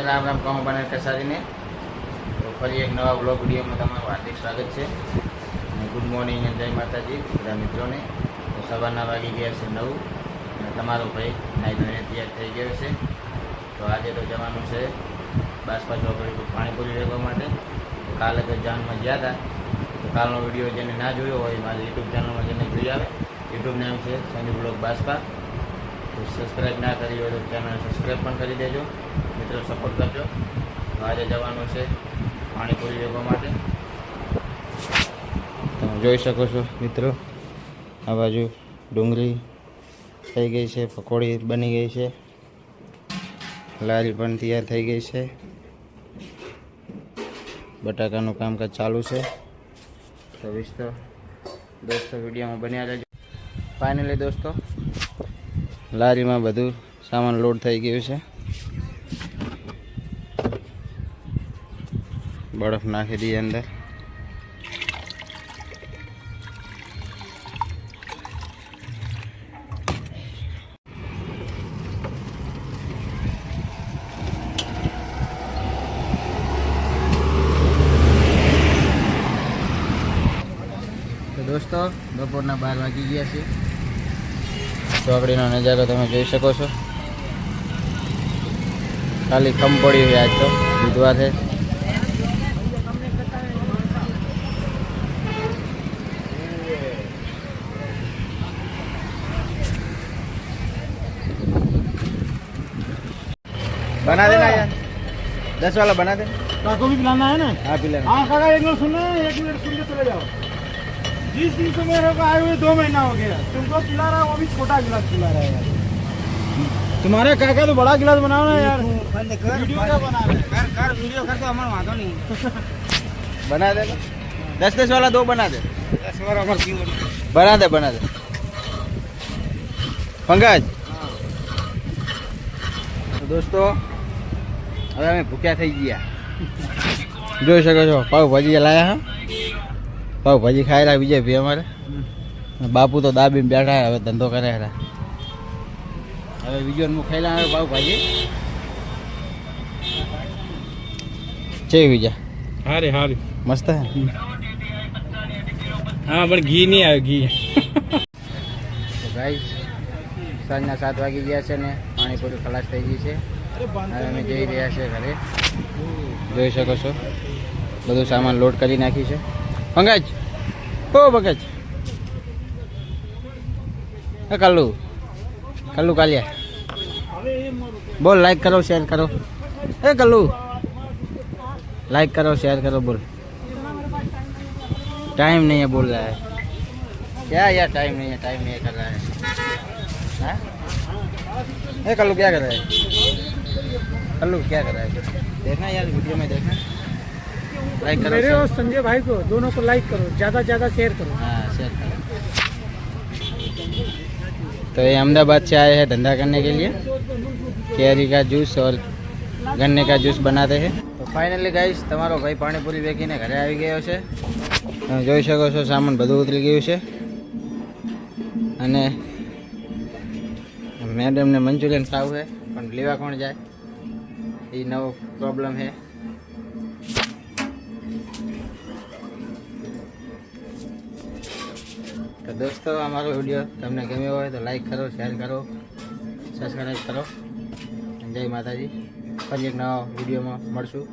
રામ રામ કહું બને કસારીને. તો ફરી એક નવા બ્લોગ વિડીયોમાં તમારું હાર્દિક સ્વાગત છે. ગુડ મોર્નિંગ અને જય માતાજી બધા મિત્રોને. તો સવારના વાગી ગયા છે 9 અને તમારો ભાઈ નાઈ ધોઈને તૈયાર થઈ ગયો છે. તો આજે તો જવાનું છે બાસપા ચોકડી પાણીપુરી લેવા માટે. તો કાલે તો જાનમાં ગયા હતા. તો કાલનો વિડીયો જેને ના જોયો હોય મારી યુટ્યુબ ચેનલમાં જેને જોઈ આવે. યુટ્યુબ નામ છે સંજુ બ્લોગ બાસપા. તો સબસ્ક્રાઈબ ના કરી હોય તો ચેનલ સબસ્ક્રાઈબ પણ કરી દેજો. મિત્રો સપોર્ટ કરજો. તો આજે જવાનું છે પાણીપુરી લેવા માટે. તમે જોઈ શકો છો મિત્રો, આ બાજુ ડુંગળી થઈ ગઈ છે, પકોડી બની ગઈ છે, લારી પણ તૈયાર થઈ ગઈ છે, બટાકાનું કામકાજ ચાલુ છે. તો દોસ્તો વિડીયોમાં બન્યા રહેજો. ફાઇનલી દોસ્તો લારીમાં બધું સામાન લોડ થઈ ગયું છે. બરફ નાખી દઈએ અંદર. તો દોસ્તો બપોરના 12 વાગી ગયા છે. ચોકડીનો નજારો તમે જોઈ શકો છો. ખાલી કમ પડ્યું છે આજ તો, બુધવાર છે. बना देना यार, 10 वाला बना दे. काको भी पिलाना है ना? हाँ पिलाना. हाँ काका एक मिनट सुनो, 1 मिनट सुन के चले जाओ. जिस दिन से मेरे को आए हुए 2 महीना हो गया, तुमको पिला रहा है वो भी छोटा गिलास पिला रहा है यार. तुम्हारे काका तो बड़ा गिलास बनाओ ना यार. वीडियो क्या बना रहे हैं? कर वीडियो कर तो हमारा वादा नहीं. बना दे. 10 वाला 2 बना दे. 10 वाला हमारा क्यों बना दे पंकज. तो दोस्तों હવે અમે ભૂખ્યા થઈ ગયા. જોઈ શકો છો પાવભાજી લાયા હા. પાવભાજી ખાઈ રહ્યા બીજા ભાઈ અમારે. બાપુ તો દાબીને બેઠા હવે ધંધો કરે રહ્યા. હવે બીજો ખાઈ લા પાવભાજી છે બીજા. હારે હારે મસ્ત હે. हाँ पर घी नहीं आया घी. તો ગાઈસ સાંજના 7 વાગી ગયા છે ને પાણીપુરી ખલાસ થઈ ગઈ છે. હવે અમે જઈ રહ્યા છે ઘરે. જોઈ શકો છો બધું સામાન લોડ કરી નાખી છે. પંકજ ઓ પંકજ એ કલ્લુ કાલિયા બોલ. લાઈક કરો શેર કરો. ए कल्लू लाइक करो शेयर करो. बोल. टाइम नहीं है बोल रहा है. क्या यार टाइम नहीं है कर रहा है. हाँ ए कल्लू क्या कर रहा है? कल्लू क्या कर रहा है? देखना यार वीडियो में देखना. लाइक करो मेरे और संजय भाई को दोनों को लाइक करो, ज़्यादा शेयर करो. हाँ शेयर करो. तो ये अहमदाबाद से आए हैं धंधा करने के लिए. कैरी का जूस और गन्ने का जूस बनाते हैं. तो फाइनली गाइस તમારો ભાઈ પાણીપુરી વેચીને ઘરે આવી ગયો છે. તમે જોઈ શકો છો સામાન બધું ઉતરી ગયું છે. અને મેડમને મંચુરિયન ખાવું છે પણ લેવા કોણ જાય એ નવો પ્રોબ્લેમ છે. તો દોસ્તો અમારો વિડીયો તમને ગમ્યો હોય તો લાઈક કરો, શેર કરો, સબસ્ક્રાઈબ કરો. જય માતાજી. ફરી એક નવા વિડીયોમાં મળશું.